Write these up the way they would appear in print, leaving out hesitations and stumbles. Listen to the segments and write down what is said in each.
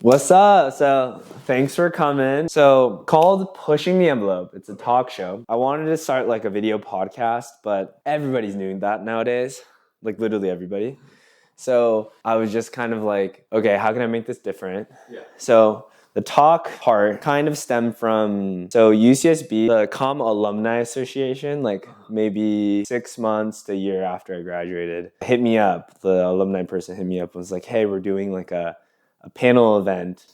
What's up? So, thanks for coming. So, called Pushing the Envelope. It's a talk show. I wanted to start like a video podcast, but everybody's doing that nowadays. Like literally everybody. So, I was just kind of like, okay, how can I make this different? Yeah. So, the talk part kind of stemmed from, UCSB, the Com Alumni Association, like maybe 6 months to a year after I graduated, hit me up. The alumni person hit me up and was like, hey, we're doing like a panel event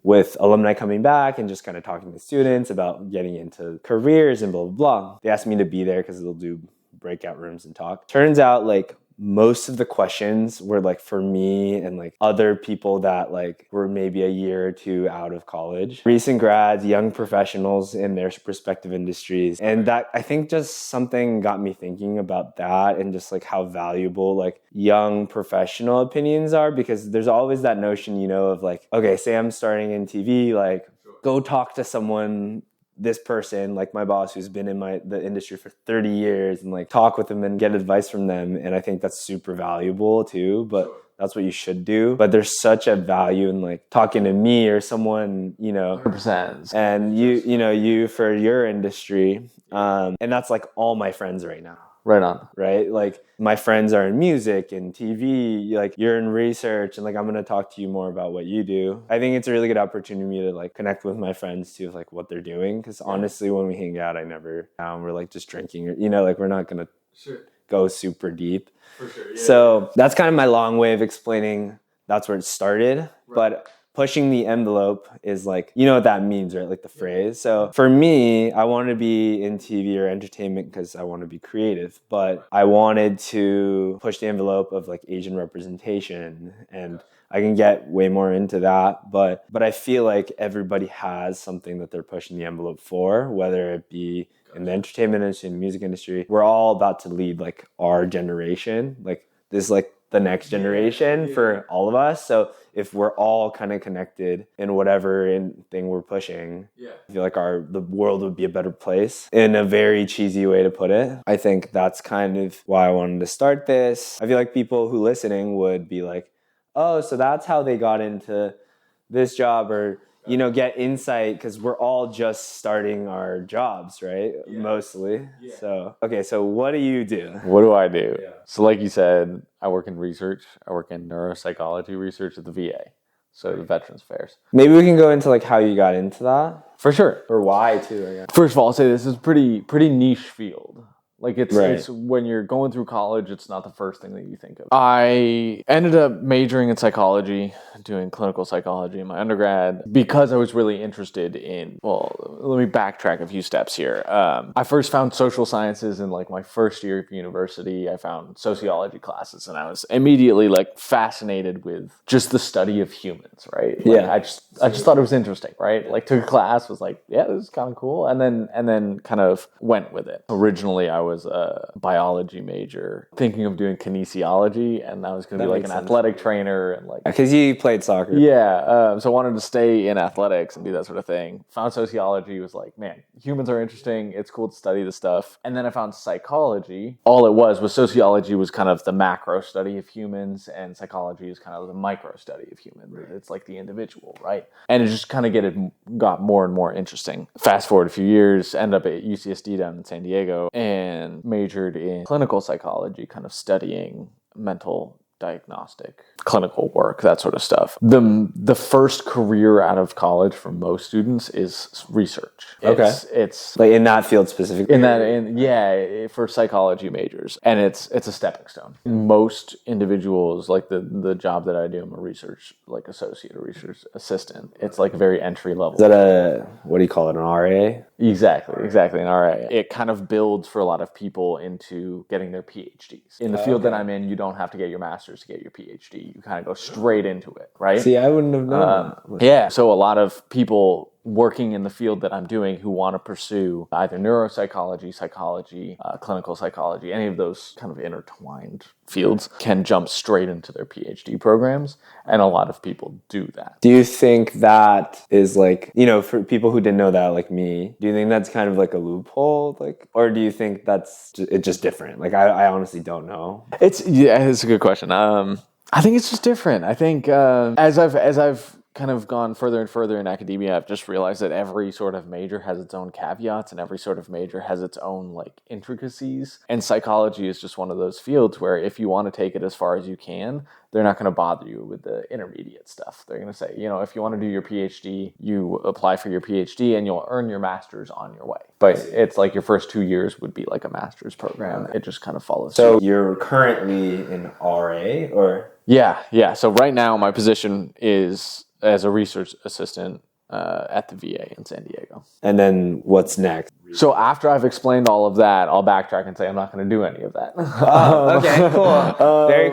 with alumni coming back and just kind of talking to students about getting into careers and blah, blah, blah. They asked me to be there because they'll do breakout rooms and talk. Turns out like most of the questions were like for me and like other people that like were maybe a year or two out of college, recent grads, young professionals in their respective industries. And that I think just something got me thinking about that and just like how valuable like young professional opinions are, because there's always that notion, of like, okay, say I'm starting in TV, like go talk to someone, this person, like my boss who's been in the industry for 30 years, and like talk with them and get advice from them. And I think that's super valuable too, but that's what you should do. But there's such a value in like talking to me or someone, 100%. and you for your industry. And that's like all my friends right now. Right on. Right? Like my friends are in music and TV, like you're in research, and like I'm going to talk to you more about what you do. I think it's a really good opportunity to like connect with my friends too, of like what they're doing. Because honestly, when we hang out, we're like just drinking, like we're not going to go super deep. For sure. Yeah, so that's kind of my long way of explaining that's where it started. Right. But pushing the envelope is like, you know what that means, right? Like the phrase. So for me, I want to be in TV or entertainment because I want to be creative, but I wanted to push the envelope of like Asian representation, and I can get way more into that, but I feel like everybody has something that they're pushing the envelope for, whether it be in the entertainment industry, in the music industry. We're all about to lead like our generation. Like this is like the next generation for all of us. So if we're all kind of connected in whatever thing we're pushing, I feel like the world would be a better place, in a very cheesy way to put it. I think that's kind of why I wanted to start this. I feel like people who listening would be like, oh, so that's how they got into this job, or get insight, because we're all just starting our jobs, right? Mostly. So, okay, so what do you do? What do I do? So like you said, I work in research. I work in neuropsychology research at the VA, so the Veterans Affairs. Maybe we can go into like how you got into that. For sure. Or why too, I guess. First of all, I'll say this is pretty niche field. Like it's when you're going through college, it's not the first thing that you think of. I ended up majoring in psychology, doing clinical psychology in my undergrad, because I was really interested in, let me backtrack a few steps here. I first found social sciences in like my first year of university. I found sociology classes, and I was immediately like fascinated with just the study of humans, right? Like, I just thought it was interesting, right? Like took a class, was like, yeah, this is kind of cool. And then kind of went with it. Originally, I was a biology major, thinking of doing kinesiology, and I was going to be like an athletic trainer, and like because you played soccer. So I wanted to stay in athletics and do that sort of thing. Found sociology, was like, man, humans are interesting. It's cool to study this stuff. And then I found psychology. All it was sociology was kind of the macro study of humans, and psychology is kind of the micro study of humans. Right. It's like the individual, right? And it just kind of got more and more interesting. Fast forward a few years, end up at UCSD down in San Diego, and majored in clinical psychology, kind of studying mental diagnostic, clinical work, that sort of stuff. The first career out of college for most students is research. It's like in that field specifically. For psychology majors, and it's a stepping stone. Most individuals, like the job that I do, I'm a research like associate or research assistant. It's like very entry level. Is that what do you call it, an RA? Exactly, an RA. It kind of builds for a lot of people into getting their PhDs. In the field that I'm in, you don't have to get your master's to get your PhD. You kind of go straight into it, right? See, I wouldn't have known that. So a lot of people working in the field that I'm doing who want to pursue either neuropsychology, psychology, clinical psychology, any of those kind of intertwined fields can jump straight into their PhD programs. And a lot of people do that. Do you think that is like, for people who didn't know that, like me, do you think that's kind of like a loophole? Like, or do you think it's just different? Like, I honestly don't know. It's a good question. I think it's just different. I think as I've kind of gone further and further in academia, I've just realized that every sort of major has its own caveats and every sort of major has its own like intricacies. And psychology is just one of those fields where if you want to take it as far as you can, they're not going to bother you with the intermediate stuff. They're going to say, if you want to do your PhD, you apply for your PhD and you'll earn your master's on your way. But it's like your first 2 years would be like a master's program. It just kind of follows. So you're currently in RA or? Yeah. So right now my position is as a research assistant at the VA in San Diego. And then what's next? So after I've explained all of that, I'll backtrack and say I'm not going to do any of that. Oh, okay, cool. Very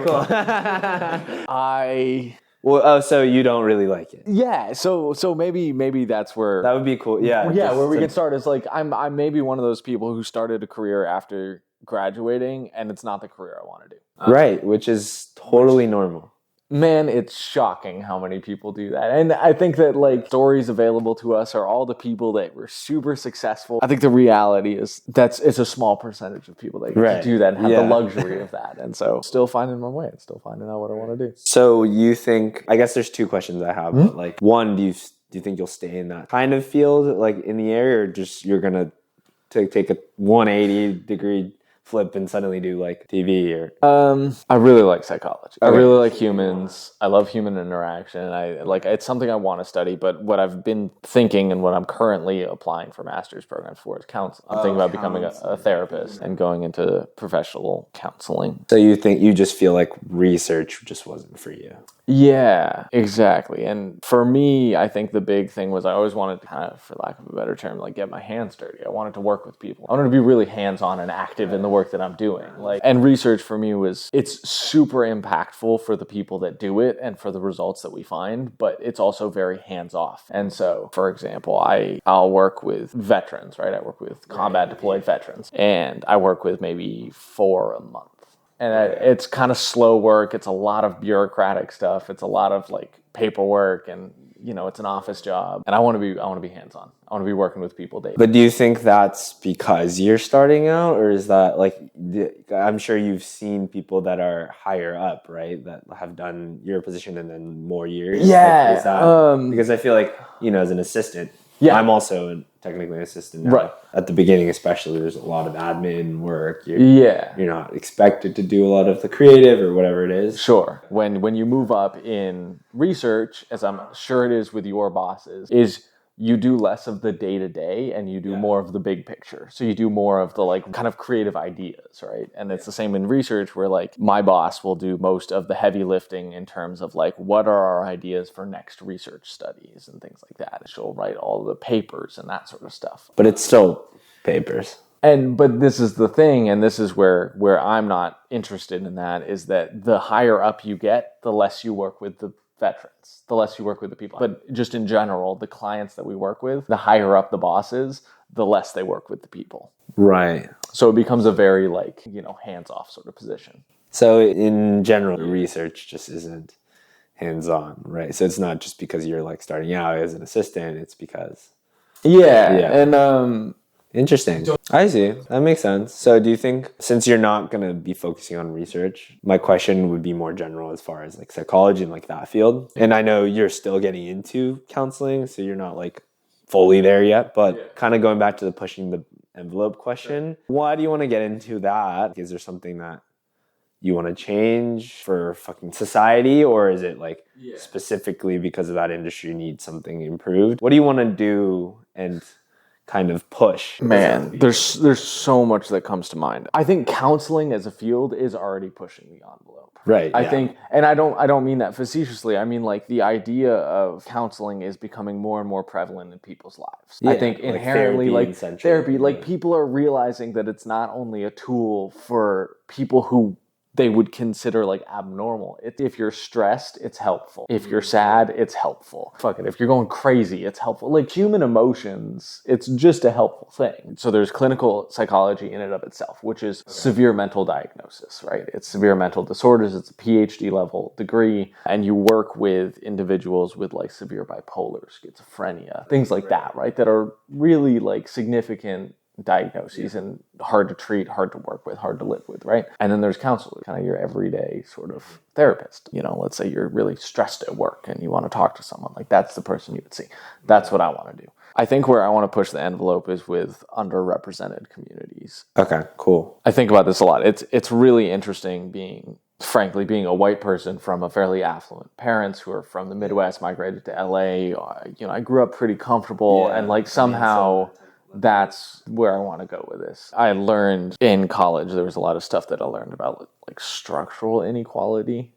cool. So you don't really like it? Yeah. So maybe that's where that would be cool. Yeah. Where we could start is like I'm maybe one of those people who started a career after graduating, and it's not the career I want to do. Right, which is totally normal. Man, it's shocking how many people do that. And I think that like stories available to us are all the people that were super successful. I think the reality is it's a small percentage of people that do that and have the luxury of that. And so still finding my way, still finding out what I want to do. So you think, I guess there's two questions I have. But like one, do you think you'll stay in that kind of field, like in the area, or just you're going to take a 180 degree flip and suddenly do like TV or? I really like psychology. Okay. I really like humans. I love human interaction. It's something I want to study, but what I've been thinking and what I'm currently applying for master's programs for is counseling. I'm thinking about becoming a therapist and going into professional counseling. So you think you just feel like research just wasn't for you? Yeah, exactly. And for me, I think the big thing was I always wanted to kind of, for lack of a better term, like get my hands dirty. I wanted to work with people. I wanted to be really hands-on and active in the work that I'm doing. And research for me it's super impactful for the people that do it and for the results that we find, but it's also very hands-off. And so, for example, I'll work with veterans, right? I work with combat deployed veterans, and I work with maybe 4 a month. And it's kind of slow work. It's a lot of bureaucratic stuff. It's a lot of like paperwork, and it's an office job. And I want to be hands-on. I want to be working with people daily. But do you think that's because you're starting out, or is that like, I'm sure you've seen people that are higher up, right? That have done your position and then more years. Yeah. Like, is that, because I feel like, as an assistant, I'm also technically an assistant now. Right. At the beginning, especially, there's a lot of admin work. You're not expected to do a lot of the creative or whatever it is. Sure. When you move up in research, as I'm sure it is with your bosses, is you do less of the day-to-day and you do more of the big picture. So you do more of the like kind of creative ideas, right? And it's the same in research where like my boss will do most of the heavy lifting in terms of like what are our ideas for next research studies and things like that. She'll write all the papers and that sort of stuff. But it's still papers. But this is the thing, and this is where I'm not interested in that, is that the higher up you get, the less you work with the veterans, the less you work with the people. But just in general, the clients that we work with, the higher up the boss is, the less they work with the people. Right. So it becomes a very like, hands-off sort of position. So in general, research just isn't hands-on, right? So it's not just because you're like starting out as an assistant, it's because... And interesting. I see. That makes sense. So do you think, since you're not going to be focusing on research, my question would be more general as far as like psychology and like that field. And I know you're still getting into counseling, so you're not like fully there yet, but kind of going back to the pushing the envelope question, why do you want to get into that? Is there something that you want to change for fucking society, or is it like specifically because of that industry needs something improved? What do you want to do and kind of push? Man, there's so much that comes to mind. I think counseling as a field is already pushing the envelope. Right. I think, and I don't mean that facetiously. I mean like the idea of counseling is becoming more and more prevalent in people's lives. I think inherently like therapy, like people are realizing that it's not only a tool for people who they would consider like abnormal. If you're stressed, it's helpful. If you're sad, it's helpful. Fuck it. If you're going crazy, it's helpful. Like human emotions, it's just a helpful thing. So there's clinical psychology in and of itself, which is severe mental diagnosis, right? It's severe mental disorders. It's a PhD level degree. And you work with individuals with like severe bipolar, schizophrenia, things like that, right? That are really like significant diagnoses and hard to treat, hard to work with, hard to live with, right? And then there's counselors, kind of your everyday sort of therapist. You know, let's say you're really stressed at work and you want to talk to someone, like that's the person you would see. That's what I want to do. I think where I want to push the envelope is with underrepresented communities. Okay, cool. I think about this a lot. It's really interesting being a white person from a fairly affluent parents who are from the Midwest, migrated to LA. I grew up pretty comfortable, and like somehow that's where I want to go with this. I learned in college, there was a lot of stuff that I learned about like structural inequality.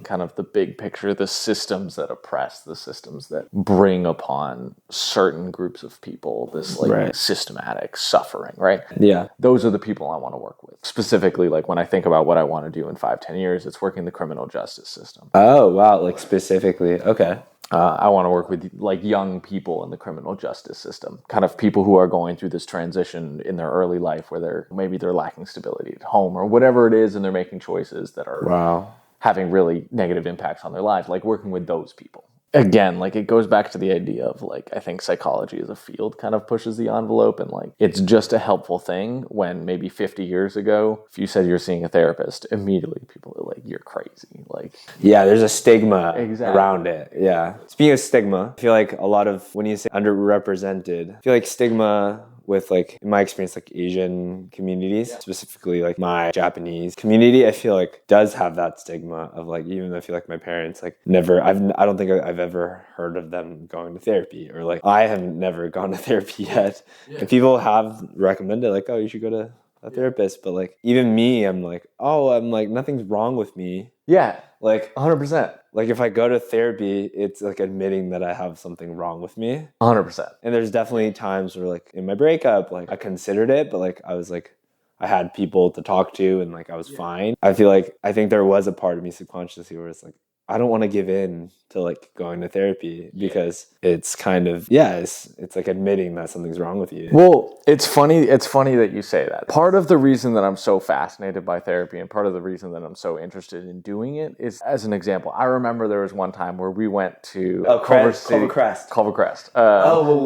Kind of the big picture, the systems that oppress, the systems that bring upon certain groups of people this systematic suffering, right? Yeah. Those are the people I want to work with. Specifically, like when I think about what I want to do in 5-10 years, it's working the criminal justice system. Oh, wow. Like specifically. Okay. I want to work with like young people in the criminal justice system, kind of people who are going through this transition in their early life where they're lacking stability at home or whatever it is, and they're making choices that are having really negative impacts on their lives, like working with those people. Again, like it goes back to the idea of like, I think psychology as a field kind of pushes the envelope, and like it's just a helpful thing when maybe 50 years ago, if you said you're seeing a therapist, immediately people are like, you're crazy. Like, yeah, there's a stigma around it. Yeah. Speaking of stigma, I feel like a lot of, when you say underrepresented, I feel like stigma with like, in my experience, like Asian communities, specifically like my Japanese community, I feel like does have that stigma of like, even though I feel like my parents like I don't think I've ever heard of them going to therapy, or like I have never gone to therapy yet. And people have recommended like, oh, you should go to a therapist. But like, even me, I'm like, nothing's wrong with me. Yeah. Like 100%. Like if I go to therapy, it's like admitting that I have something wrong with me. 100%. And there's definitely times where like in my breakup, like I considered it, but like I was like, I had people to talk to and like I was fine. I think there was a part of me subconsciously where it's like, I don't want to give in to like going to therapy because it's kind of, it's like admitting that something's wrong with you. Well, it's funny that you say that. Part of the reason that I'm so fascinated by therapy and part of the reason that I'm so interested in doing it is, as an example, I remember there was one time where we went to Culver Crest. Do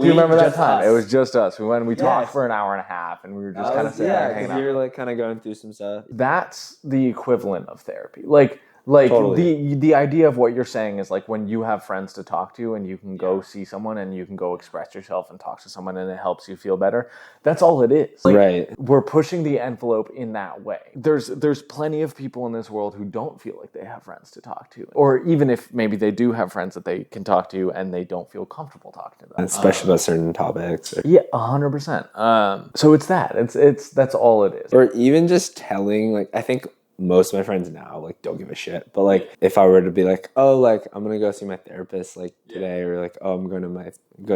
you remember that time? It was just us. We went and we talked for an hour and a half and we were just kind of sitting there hanging out. You were like kind of going through some stuff. That's the equivalent of therapy. Like totally. The idea of what you're saying is like when you have friends to talk to and you can go see someone and you can go express yourself and talk to someone and it helps you feel better. That's all it is. Like, right. We're pushing the envelope in that way. There's plenty of people in this world who don't feel like they have friends to talk to, or even if maybe they do have friends that they can talk to and they don't feel comfortable talking to them, especially about certain topics. 100%. So it's that's all it is. Or even just telling, like, I think most of my friends now like don't give a shit, but like if I were to be like, oh, like I'm gonna go see my therapist like today, or like, oh, I'm going to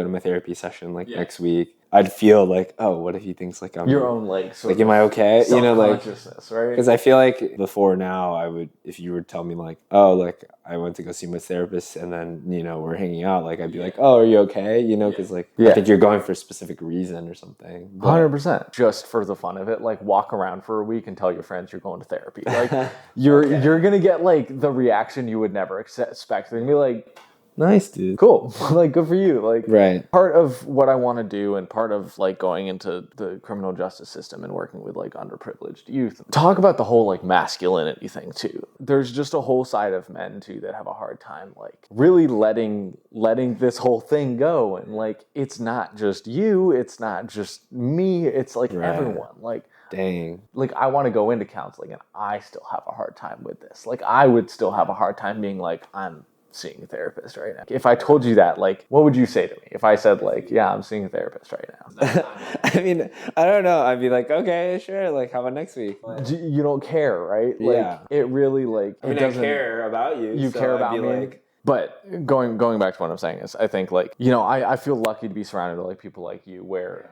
my therapy session like next week, I'd feel like, oh, what if he thinks like I'm your own like sort like am I okay, you know, like right? Because I feel like before now I would, if you would tell me like, oh, like I went to go see my therapist and then, you know, we're hanging out, like I'd be like, oh, are you okay, you know, because like I think you're going for a specific reason or something. 100%. Just for the fun of it, like walk around for a week and tell your friends you're going to therapy. Like you're gonna get like the reaction you would never expect. They're gonna be like, nice, dude. Cool. Like, good for you. Like, right. Part of what I want to do and part of like going into the criminal justice system and working with like underprivileged youth, talk about the whole like masculinity thing too. There's just a whole side of men too that have a hard time like really letting this whole thing go. And like, it's not just you, it's not just me, it's like everyone. Like, dang. Like, I want to go into counseling and I still have a hard time with this. Like, I would still have a hard time being like, I'm seeing a therapist right now. If I told you that, like, what would you say to me? If I said like, yeah, I'm seeing a therapist right now. I mean, I don't know. I'd be like, okay, sure. Like, how about next week? You don't care, right? Like, it really like, I mean, I care about you. You care about me. Like, but going back to what I'm saying is, I think like, you know, I feel lucky to be surrounded by like people like you where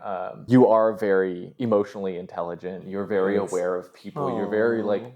you are very emotionally intelligent. You're very aware of people. You're very like,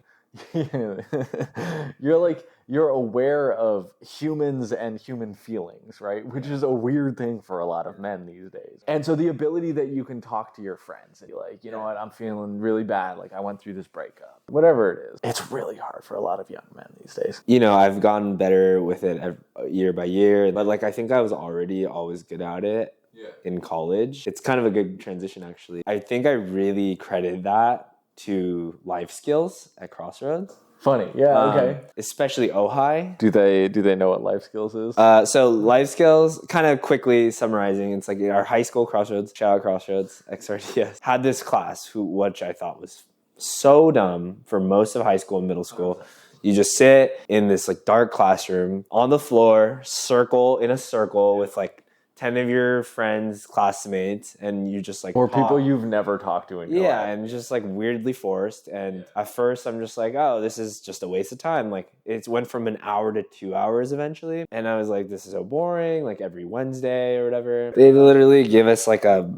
you're aware of humans and human feelings, right? Which is a weird thing for a lot of men these days. And so the ability that you can talk to your friends and be like, you know what, I'm feeling really bad. Like I went through this breakup, whatever it is. It's really hard for a lot of young men these days. You know, I've gotten better with it year by year, but like I think I was already always good at it. in college. It's kind of a good transition, actually. I think I really credit that to life skills at Crossroads. Funny. Yeah, okay. Especially Ojai. Do they know what life skills is? So life skills, kind of quickly summarizing, it's like our high school Crossroads, shout out Crossroads, XRTS, had this class which I thought was so dumb for most of high school and middle school. You just sit in this like dark classroom on the floor, in a circle with like 10 of your friends, classmates, and you just like or people you've never talked to in your life. And just like weirdly forced. And at first I'm just like, oh, this is just a waste of time. Like it went from an hour to 2 hours eventually. And I was like, this is so boring, like every Wednesday or whatever. They literally give us like a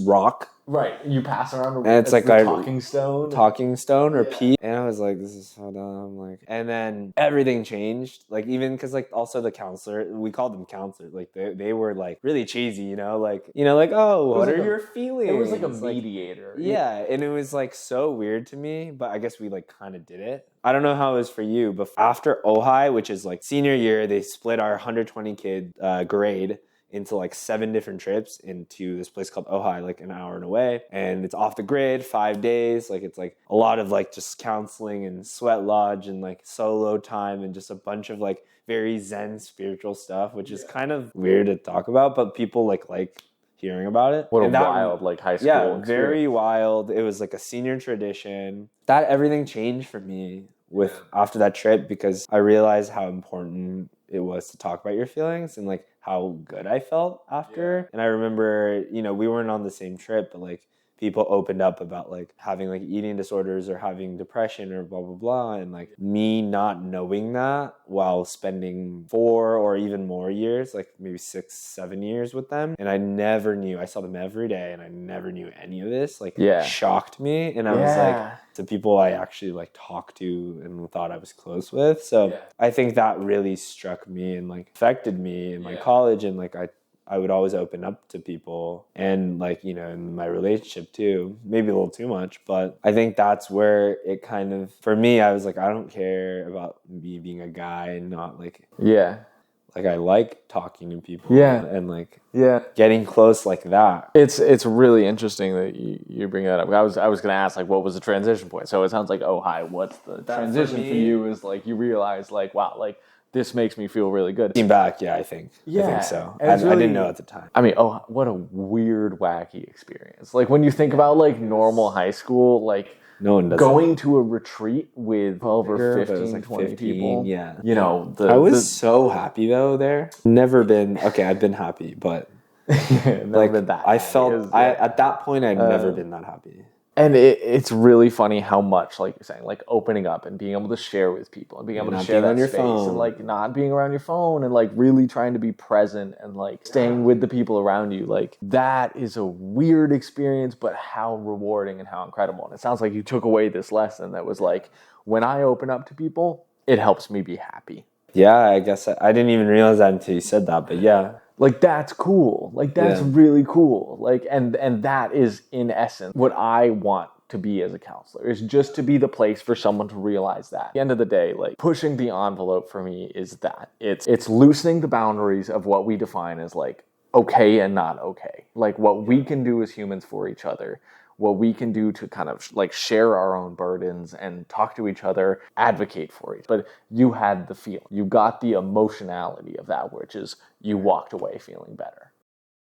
rock. Right, you pass around, and it's like a a talking stone or pea, and I was like, "This is so dumb." Like, and then everything changed. Like, even because like also the counselor, we called them counselors. Like, they were like really cheesy, you know, like oh, what are your feelings? It was like a mediator. Yeah, and it was like so weird to me, but I guess we like kind of did it. I don't know how it was for you, but after Ojai, which is like senior year, they split our 120 kid grade into like 7 different trips into this place called Ojai, like an hour and away. And it's off the grid, 5 days. Like it's like a lot of like just counseling and sweat lodge and like solo time and just a bunch of like very Zen spiritual stuff, which is kind of weird to talk about, but people like hearing about it. What a wild like high school experience. Very wild. It was like a senior tradition. That everything changed for me after that trip, because I realized how important it was to talk about your feelings and like how good I felt after. Yeah. And I remember, we weren't on the same trip, but like people opened up about like having like eating disorders or having depression or blah, blah, blah. And like me not knowing that while spending 4 or even more years, like maybe 6, 7 years with them. And I never knew, I saw them every day and I never knew any of this, shocked me. And I was like, to people I actually like talked to and thought I was close with. So I think that really struck me and like affected me in my college. And like I would always open up to people and like, in my relationship too, maybe a little too much, but I think that's where it kind of, for me, I was like, I don't care about me being a guy and not like, like I like talking to people and like getting close like that. It's really interesting that you bring that up. I was going to ask like, what was the transition point? So it sounds like, oh, hi, what's the transition for you is like, you realize like, wow, like, this makes me feel really good. Looking back, I think so. I didn't know at the time. I mean, what a weird, wacky experience. Like when you think about like normal high school, like no one does going to a retreat with 12 or 15, like 20 people. Yeah. I was so happy though there. Never been, I've been happy, but never been that I felt, at that point, I'd never been that happy. And it's really funny how much, like you're saying, like opening up and being able to share with people and being able to share that space and like not being around your phone and like really trying to be present and like staying with the people around you. Like that is a weird experience, but how rewarding and how incredible. And it sounds like you took away this lesson that was like, when I open up to people, it helps me be happy. Yeah, I guess I didn't even realize that until you said that, but yeah. Like that's cool. Like that's really cool. Like and that is in essence what I want to be as a counselor, is just to be the place for someone to realize that. At the end of the day, like pushing the envelope for me is that it's loosening the boundaries of what we define as like okay and not okay. Like what we can do as humans for each other, what we can do to kind of like share our own burdens and talk to each other, advocate for it. But you had the feel, you got the emotionality of that, which is you walked away feeling better.